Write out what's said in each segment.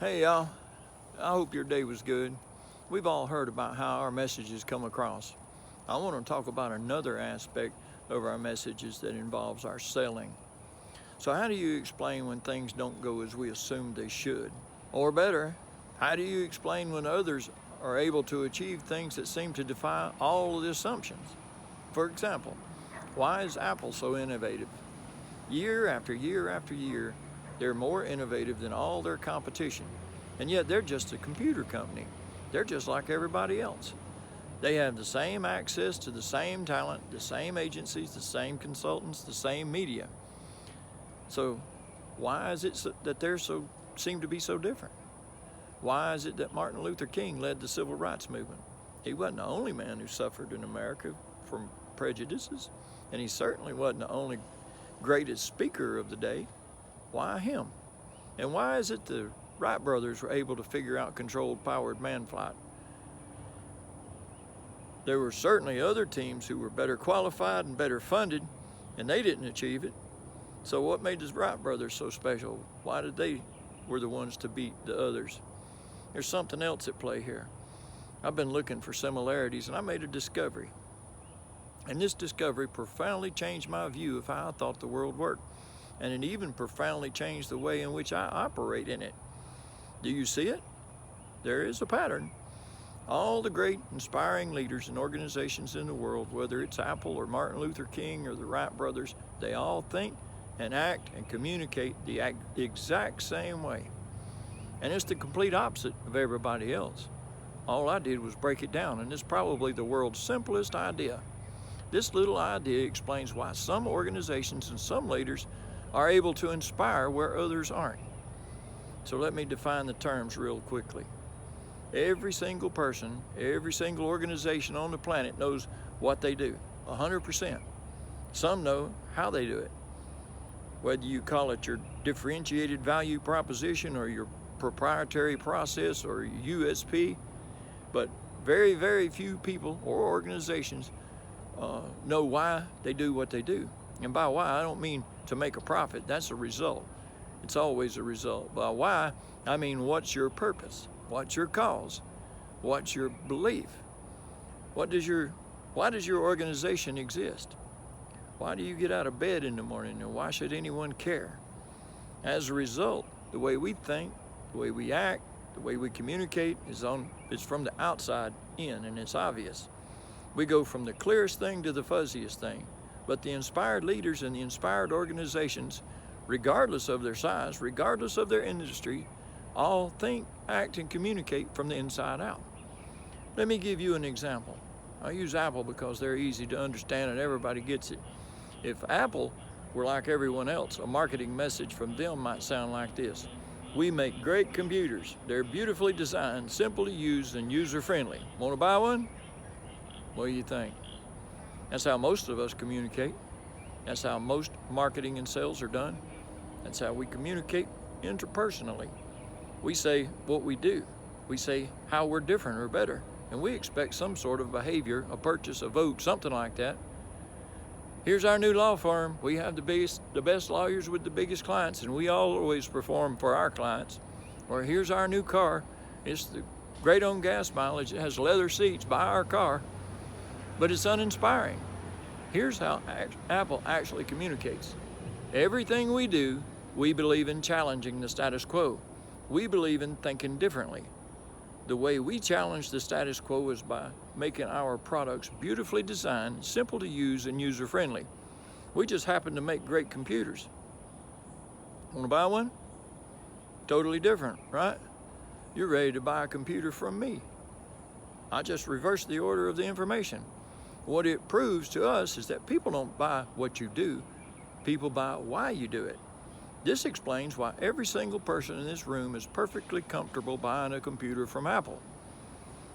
Hey y'all, I hope your day was good. We've all heard about how our messages come across. I want to talk about another aspect of our messages that involves our selling. So how do you explain when things don't go as we assumed they should? Or better, how do you explain when others are able to achieve things that seem to defy all of the assumptions? For example, why is Apple so innovative? Year after year after year, they're more innovative than all their competition. And yet they're just a computer company. They're just like everybody else. They have the same access to the same talent, the same agencies, the same consultants, the same media. So why is it that they're seem to be so different? Why is it that Martin Luther King led the civil rights movement? He wasn't the only man who suffered in America from prejudices, and he certainly wasn't the only greatest speaker of the day. Why him? And why is it the Wright brothers were able to figure out controlled powered man flight? There were certainly other teams who were better qualified and better funded, and they didn't achieve it. So what made the Wright brothers so special? Why did they were the ones to beat the others? There's something else at play here. I've been looking for similarities, and I made a discovery. And this discovery profoundly changed my view of how I thought the world worked. And it even profoundly changed the way in which I operate in it. Do you see it? There is a pattern. All the great inspiring leaders and organizations in the world, whether it's Apple or Martin Luther King or the Wright brothers, they all think and act and communicate the exact same way. And it's the complete opposite of everybody else. All I did was break it down, and it's probably the world's simplest idea. This little idea explains why some organizations and some leaders are able to inspire where others aren't. So let me define the terms real quickly. Every single person, every single organization on the planet knows what they do, 100%. Some know how they do it. Whether you call it your differentiated value proposition or your proprietary process or USP, but very, very few people or organizations know why they do what they do. And by why, I don't mean to make a profit. That's a result. It's always a result. By why, I mean what's your purpose? What's your cause? What's your belief? Why does your organization exist? Why do you get out of bed in the morning, and why should anyone care? As a result, the way we think, the way we act, the way we communicate is from the outside in, and it's obvious. We go from the clearest thing to the fuzziest thing. But the inspired leaders and the inspired organizations, regardless of their size, regardless of their industry, all think, act, and communicate from the inside out. Let me give you an example. I use Apple because they're easy to understand and everybody gets it. If Apple were like everyone else, a marketing message from them might sound like this. We make great computers. They're beautifully designed, simple to use, and user-friendly. Want to buy one? What do you think? That's how most of us communicate. That's how most marketing and sales are done. That's how we communicate interpersonally. We say what we do. We say how we're different or better. And we expect some sort of behavior, a purchase, a vote, something like that. Here's our new law firm. We have the best lawyers with the biggest clients, and we always perform for our clients. Or here's our new car. It's the great on gas mileage. It has leather seats. Buy our car. But it's uninspiring. Here's how Apple actually communicates. Everything we do, we believe in challenging the status quo. We believe in thinking differently. The way we challenge the status quo is by making our products beautifully designed, simple to use, and user-friendly. We just happen to make great computers. Want to buy one? Totally different, right? You're ready to buy a computer from me. I just reversed the order of the information. What it proves to us is that people don't buy what you do, people buy why you do it. This explains why every single person in this room is perfectly comfortable buying a computer from Apple.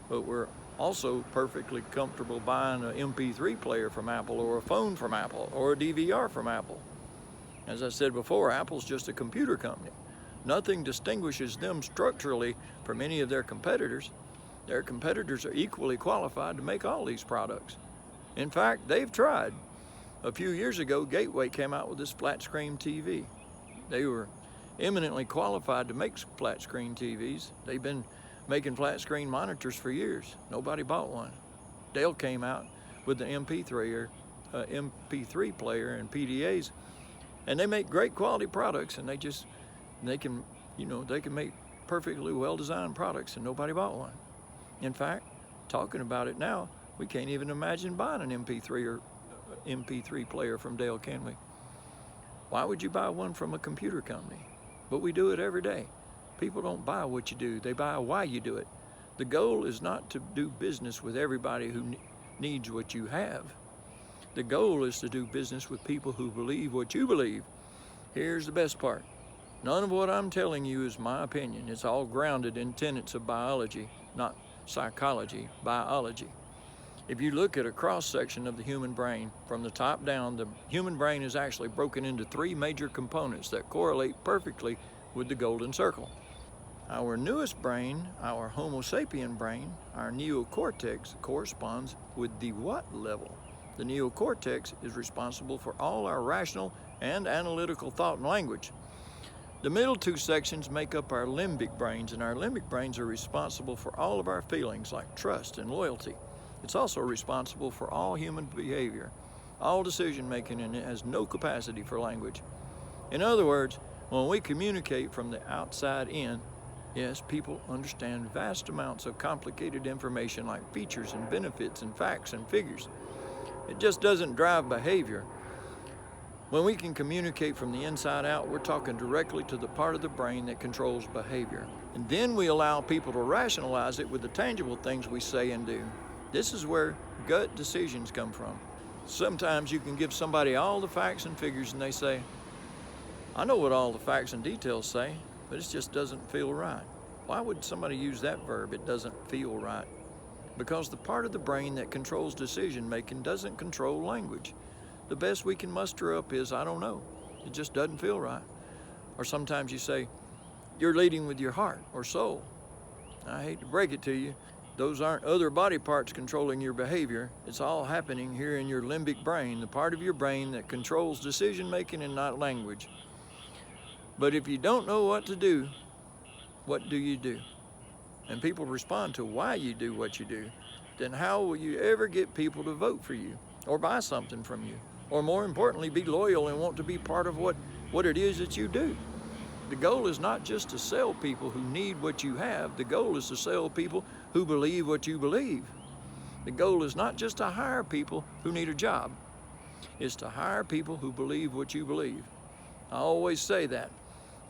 But we're also perfectly comfortable buying an MP3 player from Apple, or a phone from Apple, or a DVR from Apple. As I said before, Apple's just a computer company. Nothing distinguishes them structurally from any of their competitors. Their competitors are equally qualified to make all these products. In fact, they've tried. A few years ago, Gateway came out with this flat screen TV. They were eminently qualified to make flat screen TVs. They've been making flat screen monitors for years. Nobody bought one. Dell came out with the MP3 player and PDAs, and they make great quality products, and they can make perfectly well-designed products, and nobody bought one. In fact, talking about it now, we can't even imagine buying an MP3 player from Dell, can we? Why would you buy one from a computer company? But we do it every day. People don't buy what you do, they buy why you do it. The goal is not to do business with everybody who needs what you have. The goal is to do business with people who believe what you believe. Here's the best part. None of what I'm telling you is my opinion. It's all grounded in tenets of biology, not psychology, biology. If you look at a cross-section of the human brain, from the top down, the human brain is actually broken into 3 major components that correlate perfectly with the golden circle. Our newest brain, our Homo sapien brain, our neocortex, corresponds with the what level? The neocortex is responsible for all our rational and analytical thought and language. The middle 2 sections make up our limbic brains, and our limbic brains are responsible for all of our feelings like trust and loyalty. It's also responsible for all human behavior, all decision making, and it has no capacity for language. In other words, when we communicate from the outside in, yes, people understand vast amounts of complicated information like features and benefits and facts and figures. It just doesn't drive behavior. When we can communicate from the inside out, we're talking directly to the part of the brain that controls behavior. And then we allow people to rationalize it with the tangible things we say and do. This is where gut decisions come from. Sometimes you can give somebody all the facts and figures and they say, I know what all the facts and details say, but it just doesn't feel right. Why would somebody use that verb, it doesn't feel right? Because the part of the brain that controls decision making doesn't control language. The best we can muster up is, I don't know. It just doesn't feel right. Or sometimes you say, you're leading with your heart or soul. I hate to break it to you. Those aren't other body parts controlling your behavior. It's all happening here in your limbic brain, the part of your brain that controls decision making and not language. But if you don't know what to do, what do you do? And people respond to why you do what you do, then how will you ever get people to vote for you or buy something from you? Or more importantly, be loyal and want to be part of what it is that you do. The goal is not just to sell people who need what you have. The goal is to sell people who believe what you believe. The goal is not just to hire people who need a job. It's to hire people who believe what you believe. I always say that.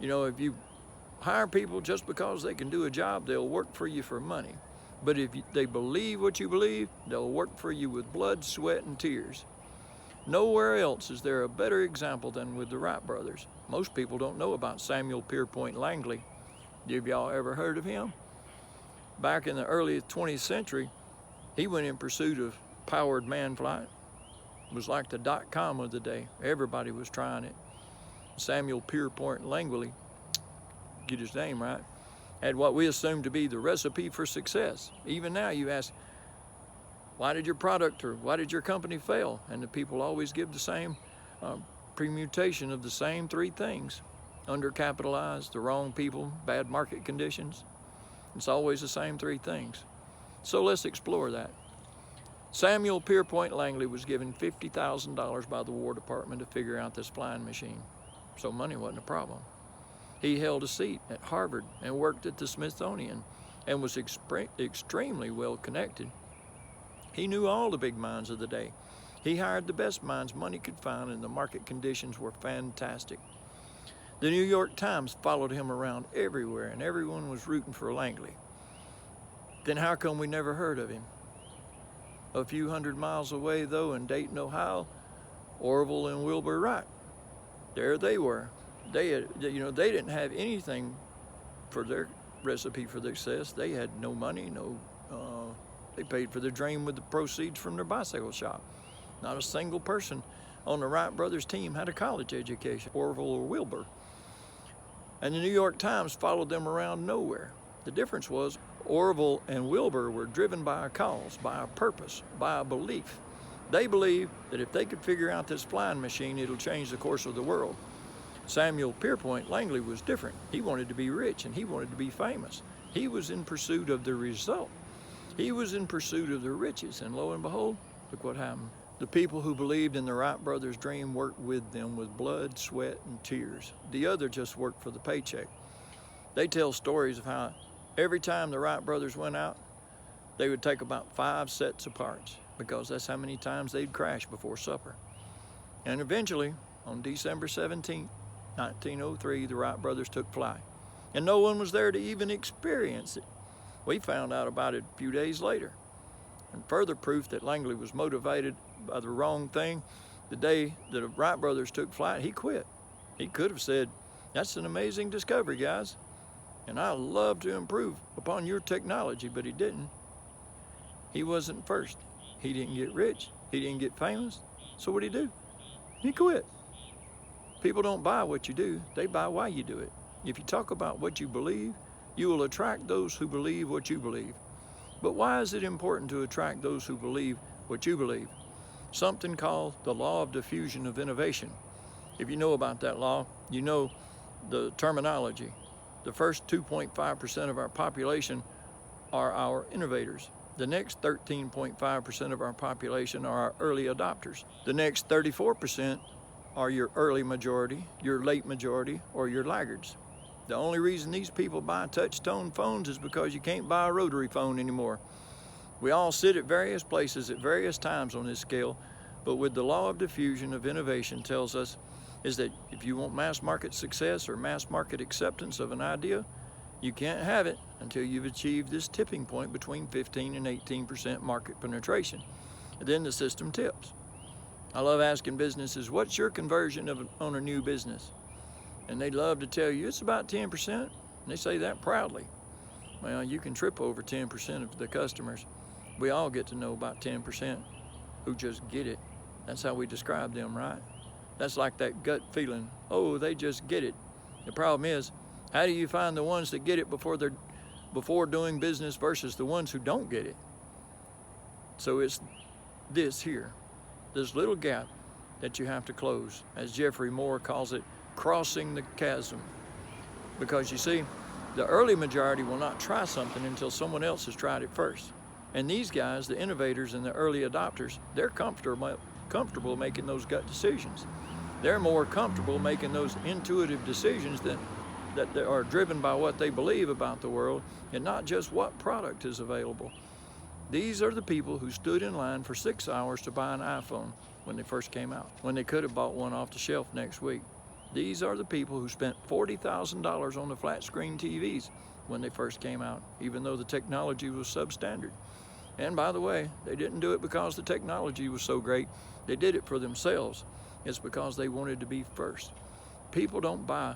You know, if you hire people just because they can do a job, they'll work for you for money. But if they believe what you believe, they'll work for you with blood, sweat, and tears. Nowhere else is there a better example than with the Wright brothers. Most people don't know about Samuel Pierpont Langley. Have y'all ever heard of him? Back in the early 20th century, he went in pursuit of powered man flight. It was like the .com of the day. Everybody was trying it. Samuel Pierpont Langley, get his name right, had what we assume to be the recipe for success. Even now you ask, why did your product or why did your company fail? And the people always give the same permutation of the same 3 things. Undercapitalized, the wrong people, bad market conditions. It's always the same 3 things. So let's explore that. Samuel Pierpont Langley was given $50,000 by the War Department to figure out this flying machine. So money wasn't a problem. He held a seat at Harvard and worked at the Smithsonian and was extremely well connected. He knew all the big minds of the day. He hired the best minds money could find, and the market conditions were fantastic. The New York Times followed him around everywhere, and everyone was rooting for Langley. Then how come we never heard of him? A few hundred miles away, though, in Dayton, Ohio, Orville and Wilbur Wright. There they were. They didn't have anything for their recipe for success. They had no money, they paid for their dream with the proceeds from their bicycle shop. Not a single person on the Wright brothers team had a college education, Orville or Wilbur. And the New York Times followed them around nowhere. The difference was Orville and Wilbur were driven by a cause, by a purpose, by a belief. They believed that if they could figure out this flying machine, it'll change the course of the world. Samuel Pierpont Langley was different. He wanted to be rich and he wanted to be famous. He was in pursuit of the result. He was in pursuit of the riches, and lo and behold, look what happened. The people who believed in the Wright brothers' dream worked with them with blood, sweat, and tears. The other just worked for the paycheck. They tell stories of how every time the Wright brothers went out, they would take about 5 sets of parts, because that's how many times they'd crash before supper. And eventually, on December 17, 1903, the Wright brothers took flight. And no one was there to even experience it. We found out about it a few days later. And further proof that Langley was motivated by the wrong thing, the day that the Wright brothers took flight, he quit. He could have said, "That's an amazing discovery, guys, and I love to improve upon your technology," but he didn't. He wasn't first. He didn't get rich. He didn't get famous. So what'd he do? He quit. People don't buy what you do, they buy why you do it. If you talk about what you believe, you will attract those who believe what you believe. But why is it important to attract those who believe what you believe? Something called the law of diffusion of innovation. If you know about that law, you know the terminology. The first 2.5% of our population are our innovators. The next 13.5% of our population are our early adopters. The next 34% are your early majority, your late majority, or your laggards. The only reason these people buy touch-tone phones is because you can't buy a rotary phone anymore. We all sit at various places at various times on this scale, but with the law of diffusion of innovation tells us is that if you want mass market success or mass market acceptance of an idea, you can't have it until you've achieved this tipping point between 15 and 18% market penetration. And then the system tips. I love asking businesses, what's your conversion on a new business? And they'd love to tell you it's about 10%. And they say that proudly. Well, you can trip over 10% of the customers. We all get to know about 10% who just get it. That's how we describe them, right? That's like that gut feeling. Oh, they just get it. The problem is, how do you find the ones that get it before doing business versus the ones who don't get it? So it's this here, this little gap that you have to close. As Jeffrey Moore calls it, crossing the chasm. Because you see, the early majority will not try something until someone else has tried it first. And these guys, the innovators and the early adopters, they're comfortable making those gut decisions. They're more comfortable making those intuitive decisions that they are driven by what they believe about the world and not just what product is available. These are the people who stood in line for 6 hours to buy an iPhone when they first came out, when they could have bought one off the shelf next week. These are the people who spent $40,000 on the flat screen TVs when they first came out, even though the technology was substandard. And by the way, they didn't do it because the technology was so great. They did it for themselves. It's because they wanted to be first. People don't buy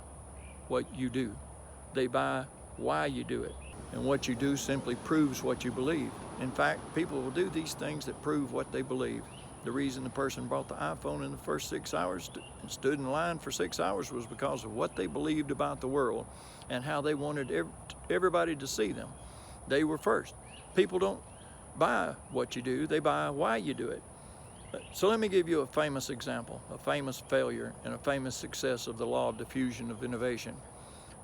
what you do. They buy why you do it. And what you do simply proves what you believe. In fact, people will do these things that prove what they believe. The reason the person bought the iPhone in the first 6 hours and stood in line for 6 hours was because of what they believed about the world and how they wanted everybody to see them. They were first. People don't buy what you do, they buy why you do it. So let me give you a famous example, a famous failure and a famous success of the law of diffusion of innovation.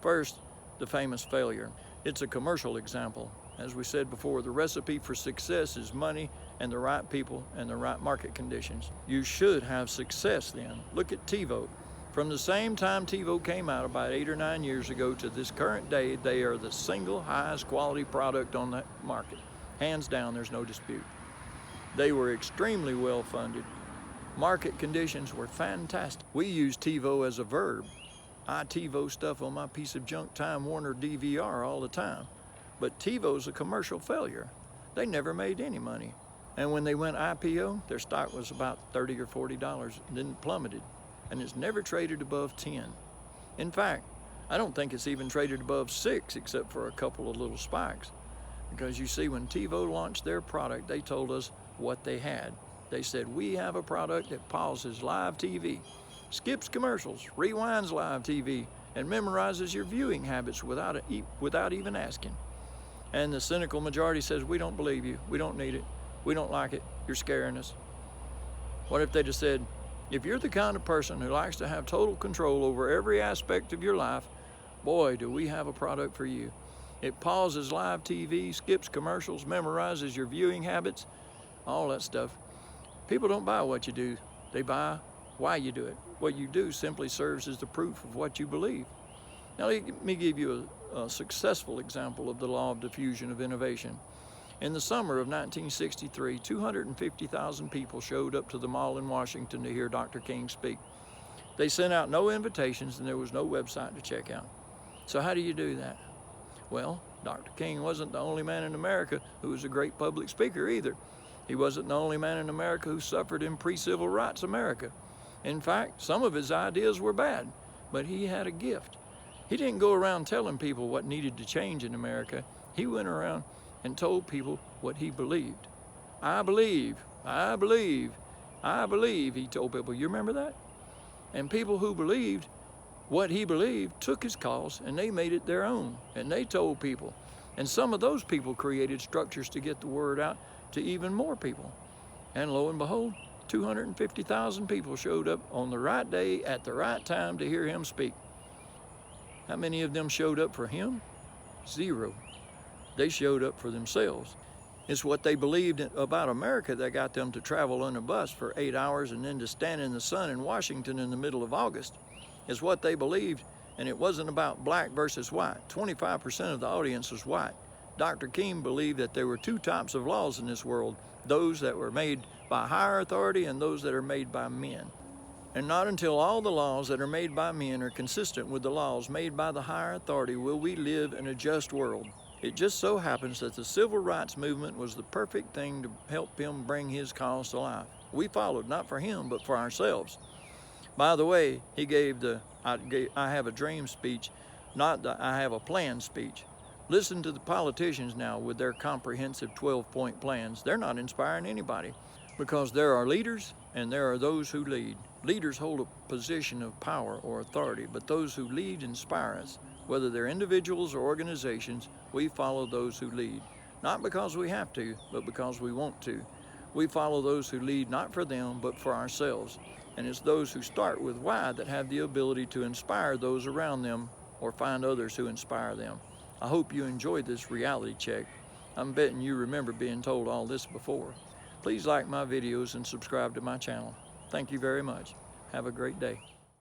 First, the famous failure. It's a commercial example. As we said before, the recipe for success is money and the right people and the right market conditions. You should have success then. Look at TiVo. From the same time TiVo came out about 8 or 9 years ago to this current day, they are the single highest quality product on the market. Hands down, there's no dispute. They were extremely well funded. Market conditions were fantastic. We use TiVo as a verb. I TiVo stuff on my piece of junk Time Warner DVR all the time. But TiVo's a commercial failure. They never made any money. And when they went IPO, their stock was about $30 or $40, then plummeted. And it's never traded above 10. In fact, I don't think it's even traded above 6 except for a couple of little spikes. Because you see, when TiVo launched their product, they told us what they had. They said, we have a product that pauses live TV, skips commercials, rewinds live TV, and memorizes your viewing habits without even asking. And the cynical majority says, we don't believe you, we don't need it, we don't like it, you're scaring us. What if they just said, If you're the kind of person who likes to have total control over every aspect of your life, boy, do we have a product for you. It pauses live TV, skips commercials, memorizes your viewing habits, all that stuff. People don't buy what you do, they buy why you do it. What you do simply serves as the proof of what you believe. Now let me give you a successful example of the law of diffusion of innovation. In the summer of 1963, 250,000 people showed up to the mall in Washington to hear Dr. King speak. They sent out no invitations and there was no website to check out. So how do you do that? Well, Dr. King wasn't the only man in America who was a great public speaker either. He wasn't the only man in America who suffered in pre-civil rights America. In fact, some of his ideas were bad, but he had a gift. He didn't go around telling people what needed to change in America. He went around and told people what he believed. I believe, I believe, I believe, he told people. You remember that? And people who believed what he believed took his cause and they made it their own. And they told people. And some of those people created structures to get the word out to even more people. And lo and behold, 250,000 people showed up on the right day at the right time to hear him speak. How many of them showed up for him? Zero. They showed up for themselves. It's what they believed about America that got them to travel on a bus for 8 hours and then to stand in the sun in Washington in the middle of August. It's what they believed, and it wasn't about black versus white. 25% of the audience was white. Dr. King believed that there were two types of laws in this world, those that were made by higher authority and those that are made by men. And not until all the laws that are made by men are consistent with the laws made by the higher authority will we live in a just world. It just so happens that the civil rights movement was the perfect thing to help him bring his cause to life. We followed, not for him, but for ourselves. By the way, he gave the I have a dream speech, not the I have a plan speech. Listen to the politicians now with their comprehensive 12-point plans. They're not inspiring anybody because there are leaders and there are those who lead. Leaders hold a position of power or authority, but those who lead inspire us. Whether they're individuals or organizations, we follow those who lead. Not because we have to, but because we want to. We follow those who lead not for them, but for ourselves. And it's those who start with why that have the ability to inspire those around them or find others who inspire them. I hope you enjoyed this reality check. I'm betting you remember being told all this before. Please like my videos and subscribe to my channel. Thank you very much. Have a great day.